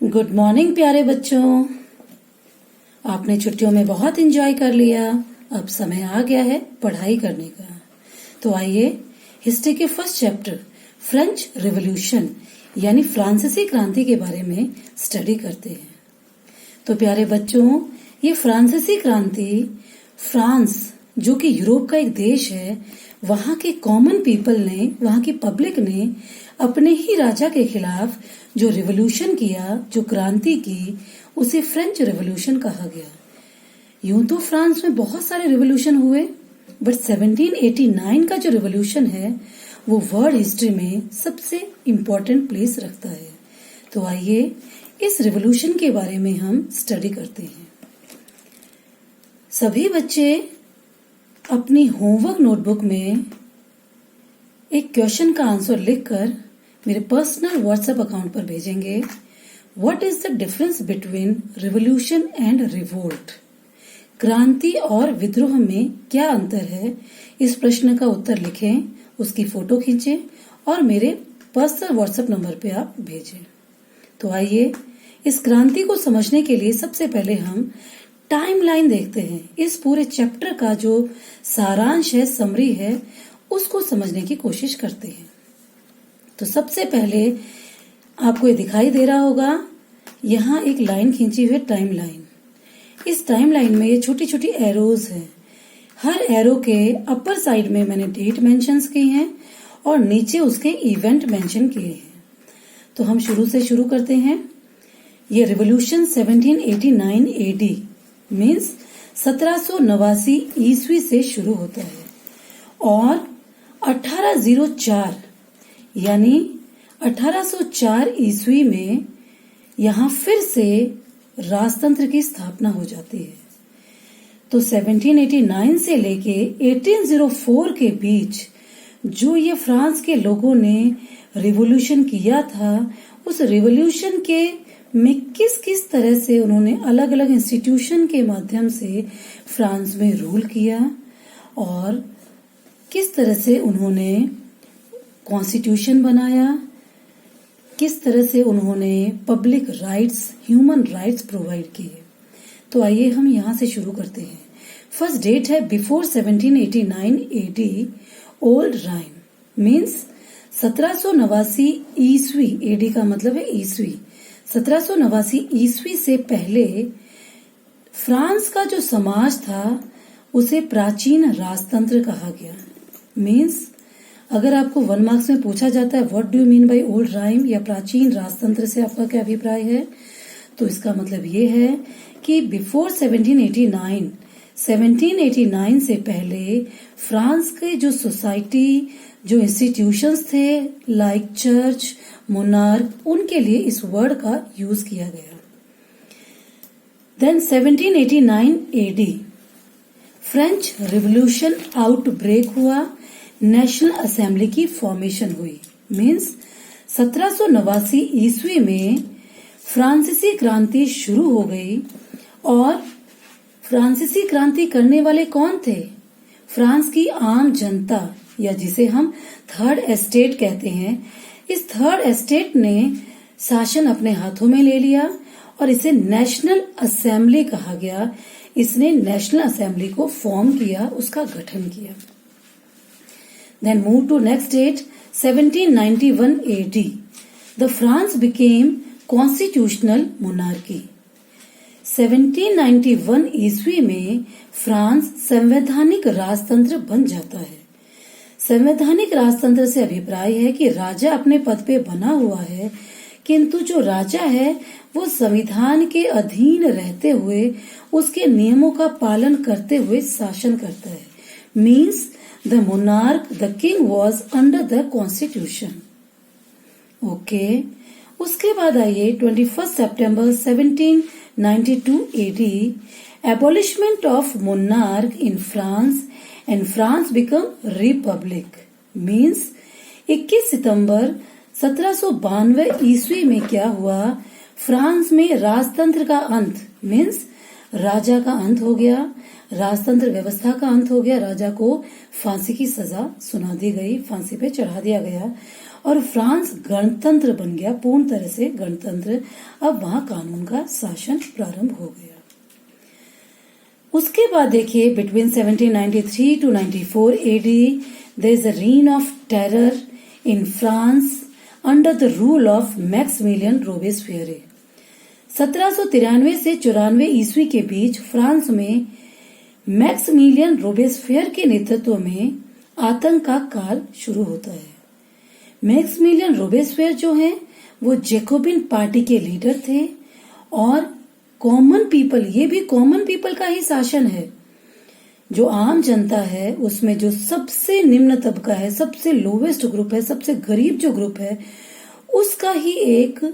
Good morning प्यारे बच्चों। आपने छुट्टियों में बहुत एंजॉय कर लिया। अब समय आ गया है पढ़ाई करने का। तो आइए हिस्ट्री के फर्स्ट चैप्टर फ्रेंच रिवॉल्यूशन यानी फ्रांसीसी क्रांति के बारे में स्टडी करते हैं। तो प्यारे बच्चों, ये फ्रांसीसी क्रांति फ्रांस जो कि यूरोप का एक देश है, वहां के कॉमन पीपल ने, वहां की पब्लिक ने अपने ही राजा के खिलाफ जो रिवॉल्यूशन किया, जो क्रांति की, उसे फ्रेंच रिवॉल्यूशन कहा गया। यूं तो फ्रांस में बहुत सारे रिवॉल्यूशन हुए, बट 1789 का जो रिवॉल्यूशन है वो वर्ल्ड हिस्ट्री में सबसे इम्पोर्टेंट प्लेस रखता है। तो आइए इस रिवॉल्यूशन के बारे में हम स्टडी करते हैं। सभी बच्चे अपनी होमवर्क नोटबुक में एक क्वेश्चन का आंसर लिखकर मेरे पर्सनल व्हाट्सएप अकाउंट पर भेजेंगे। What is the difference between revolution and revolt? क्रांति और विद्रोह में क्या अंतर है? इस प्रश्न का उत्तर लिखें, उसकी फोटो खींचें और मेरे पर्सनल व्हाट्सएप नंबर पे आप भेजें। तो आइए इस क्रांति को समझने के लिए सबसे पहले हम टाइमलाइन देखते हैं। इस पूरे चैप्टर का जो सारांश है, समरी है, उसको समझने की कोशिश करते हैं। तो सबसे पहले आपको ये दिखाई दे रहा होगा, यहाँ एक लाइन खींची हुई है, टाइमलाइन। इस टाइमलाइन में ये छोटी छोटी एरोज हैं। हर एरो के अपर साइड में मैंने डेट मेंशंस की हैं और नीचे उसके इवेंट मेंशन किए हैं। तो हम शुरू से शुरू करते हैं। ये रिवॉल्यूशन 1789 एडी मीन्स 1789 ईस्वी से शुरू होता है और 1804 यानी 1804 ईस्वी में यहाँ फिर से राजतंत्र की स्थापना हो जाती है। तो 1789 से लेके 1804 के बीच जो ये फ्रांस के लोगों ने रिवॉल्यूशन किया था, उस रिवॉल्यूशन के में किस किस तरह से उन्होंने अलग अलग इंस्टीट्यूशन के माध्यम से फ्रांस में रूल किया और किस तरह से उन्होंने कॉन्स्टिट्यूशन बनाया, किस तरह से उन्होंने public rights, human rights provide किए। तो आइए हम यहाँ से शुरू करते हैं। फर्स्ट डेट है बिफोर 1789 एडी ओल्ड राइन मीन्स 1789 ईस्वी। एडी का मतलब है ईस्वी। 1789 ईस्वी से पहले फ्रांस का जो समाज था उसे प्राचीन राजतंत्र कहा गया। मीन्स अगर आपको 1 मार्क्स में पूछा जाता है what do you mean by old rhyme या प्राचीन राजतंत्र से आपका क्या अभिप्राय है, तो इसका मतलब ये है कि बिफोर 1789 से पहले फ्रांस के जो सोसाइटी, जो इंस्टीट्यूशंस थे लाइक चर्च, मोनार्क, उनके लिए इस वर्ड का यूज किया गया। Then 1789 AD French revolution outbreak हुआ, नेशनल असेंबली की फॉर्मेशन हुई। मीन्स 1789 ईस्वी में फ्रांसीसी क्रांति शुरू हो गई और फ्रांसीसी क्रांति करने वाले कौन थे? फ्रांस की आम जनता या जिसे हम थर्ड एस्टेट कहते हैं। इस थर्ड एस्टेट ने शासन अपने हाथों में ले लिया और इसे नेशनल असेंबली कहा गया। इसने नेशनल असेंबली को फॉर्म किया, उसका गठन किया। Then move to next date 1791 AD. The France became constitutional monarchy. 1791 ईस्वी में फ्रांस संवैधानिक राजतंत्र बन जाता है। संवैधानिक राजतंत्र से अभिप्राय है कि राजा अपने पद पे बना हुआ है, किंतु जो राजा है वो संविधान के अधीन रहते हुए उसके नियमों का पालन करते हुए शासन करता है। Means the monarch, the king was under the constitution. Okay. उसके बाद आइए 21 सितंबर 1792 AD, abolishment of monarch in France and France become republic. Means 21 सितंबर 1792 ईस्वी में क्या हुआ? फ्रांस में राजतंत्र का अंत, मीन्स राजा का अंत हो गया, राजतंत्र व्यवस्था का अंत हो गया। राजा को फांसी की सजा सुना दी गई, फांसी पे चढ़ा दिया गया और फ्रांस गणतंत्र बन गया, पूर्ण तरह से गणतंत्र। अब वहां कानून का शासन प्रारंभ हो गया। उसके बाद देखिए between 1793 to 94 AD there is a reign of terror in France under the rule of Maximilien Robespierre. 1793 से 94 ईस्वी के बीच फ्रांस में मैक्सिमिलियन रोबेस्पियर के नेतृत्व में आतंक का काल शुरू होता है। मैक्सिमिलियन रोबेस्पियर जो हैं वो जैकोबिन पार्टी के लीडर थे और कॉमन पीपल, ये भी कॉमन पीपल का ही शासन है। जो आम जनता है उसमें जो सबसे निम्न तबका है, सबसे लोवेस्ट ग्रुप है, सबसे गरीब जो ग्रुप है, उसका ही एक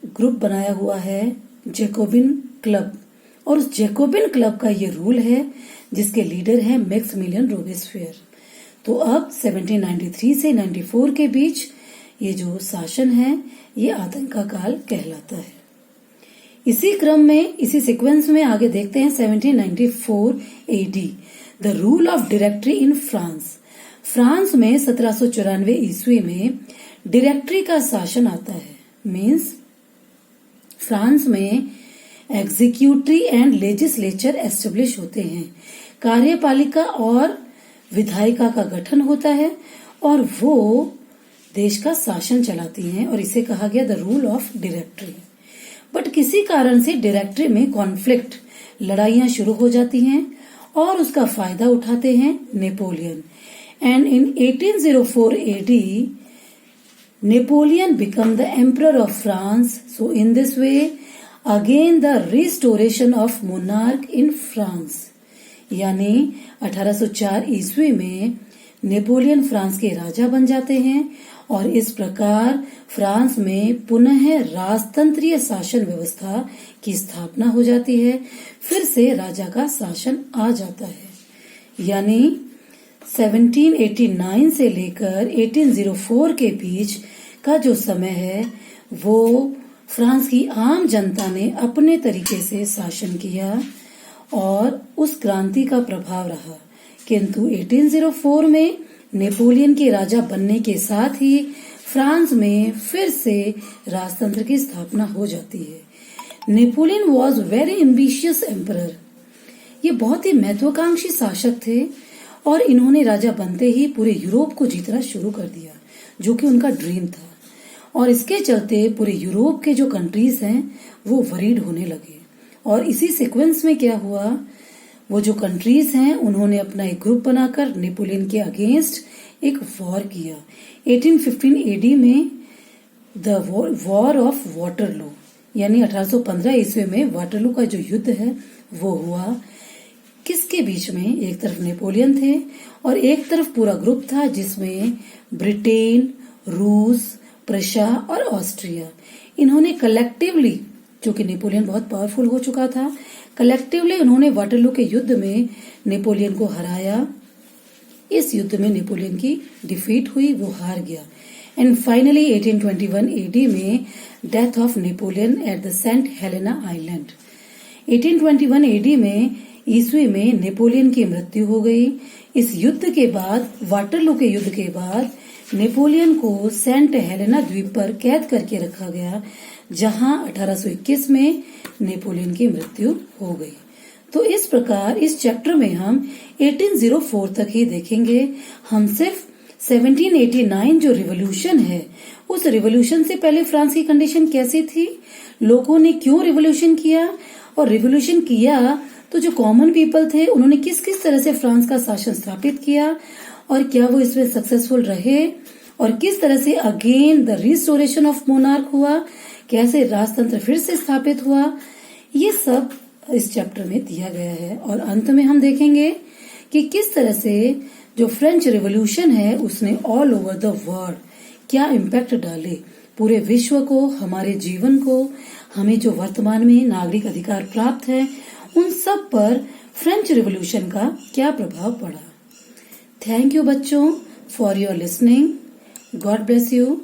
ग्रुप बनाया हुआ है जैकोबिन क्लब। और उस जैकोबिन क्लब का ये रूल है जिसके लीडर है मैक्सिमिलियन रोबेस्पियर। तो अब 1793 से 94 के बीच ये जो शासन है ये आतंक का काल कहलाता है। इसी क्रम में, इसी सीक्वेंस में आगे देखते हैं 1794 AD, the rule of directory in France. France में 1794 ईस्वी में डायरेक्टरी का शासन आता है। मीन्स फ्रांस में एग्जीक्यूटिव एंड लेजिस्लेचर एस्टेब्लिश होते हैं, कार्यपालिका और विधायिका का गठन होता है और वो देश का शासन चलाती हैं और इसे कहा गया the rule of directory. But किसी कारण से डायरेक्टरी में कॉन्फ्लिक्ट, लड़ाइयां शुरू हो जाती हैं और उसका फायदा उठाते हैं Napoleon. And in 1804 AD Napoleon became the emperor of France. So in this way, again the restoration of monarch in France. यानी 1804 ईस्वी में नेपोलियन फ्रांस के राजा बन जाते हैं और इस प्रकार फ्रांस में पुनः राजतंत्रीय शासन व्यवस्था की स्थापना हो जाती है। फिर से राजा का शासन आ जाता है। यानी 1789 से लेकर 1804 के बीच का जो समय है वो फ्रांस की आम जनता ने अपने तरीके से शासन किया और उस क्रांति का प्रभाव रहा। किंतु 1804 में नेपोलियन के राजा बनने के साथ ही फ्रांस में फिर से राजतंत्र की स्थापना हो जाती है। Napoleon was very ambitious emperor. ये बहुत ही महत्वाकांक्षी शासक थे और इन्होंने राजा बनते ही पूरे यूरोप को जीतना शुरू कर दिया, जो कि उनका ड्रीम था। और इसके चलते पूरे यूरोप के जो कंट्रीज हैं वो वरीड होने लगे। और इसी सीक्वेंस में क्या हुआ, वो जो कंट्रीज हैं उन्होंने अपना एक ग्रुप बनाकर नेपोलियन के अगेंस्ट एक वॉर किया। 1815 एडी में द वॉर ऑफ वाटरलू, यानी 1815 ईस्वी में वाटरलू का जो युद्ध है वो हुआ। किसके बीच में, एक तरफ नेपोलियन थे और एक तरफ पूरा ग्रुप था जिसमें ब्रिटेन, रूस, प्रशा और ऑस्ट्रिया, इन्होंने कलेक्टिवली, जो कि नेपोलियन बहुत पावरफुल हो चुका था, कलेक्टिवली उन्होंने वाटरलू के युद्ध में नेपोलियन को हराया। इस युद्ध में नेपोलियन की डिफीट हुई, वो हार गया। एंड फाइनली 1821 एडी में death of Napoleon at the Saint Helena island. 1821 AD में ईस्वी में नेपोलियन की मृत्यु हो गई। इस युद्ध के बाद, वाटरलू के युद्ध के बाद, नेपोलियन को सेंट हेलेना द्वीप पर कैद करके रखा गया, जहां 1821 में नेपोलियन की मृत्यु हो गई। तो इस प्रकार इस चैप्टर में हम 1804 तक ही देखेंगे। हम सिर्फ 1789 जो रिवॉल्यूशन है, उस रिवॉल्यूशन से पहले फ्रांस की कंडीशन कैसी थी, लोगों ने क्यों रिवॉल्यूशन किया, और रिवॉल्यूशन किया तो जो कॉमन पीपल थे उन्होंने किस किस तरह से फ्रांस का शासन स्थापित किया और क्या वो इसमें सक्सेसफुल रहे, और किस तरह से again the restoration of monarch हुआ, कैसे राजतंत्र फिर से स्थापित हुआ, ये सब इस चैप्टर में दिया गया है। और अंत में हम देखेंगे कि किस तरह से जो फ्रेंच रिवॉल्यूशन है उसने ऑल ओवर द वर्ल्ड क्या इम्पैक्ट डाले, पूरे विश्व को, हमारे जीवन को, हमें जो वर्तमान में नागरिक अधिकार प्राप्त है उन सब पर फ्रेंच रिवॉल्यूशन का क्या प्रभाव पड़ा। थैंक यू बच्चों for your listening. God bless you.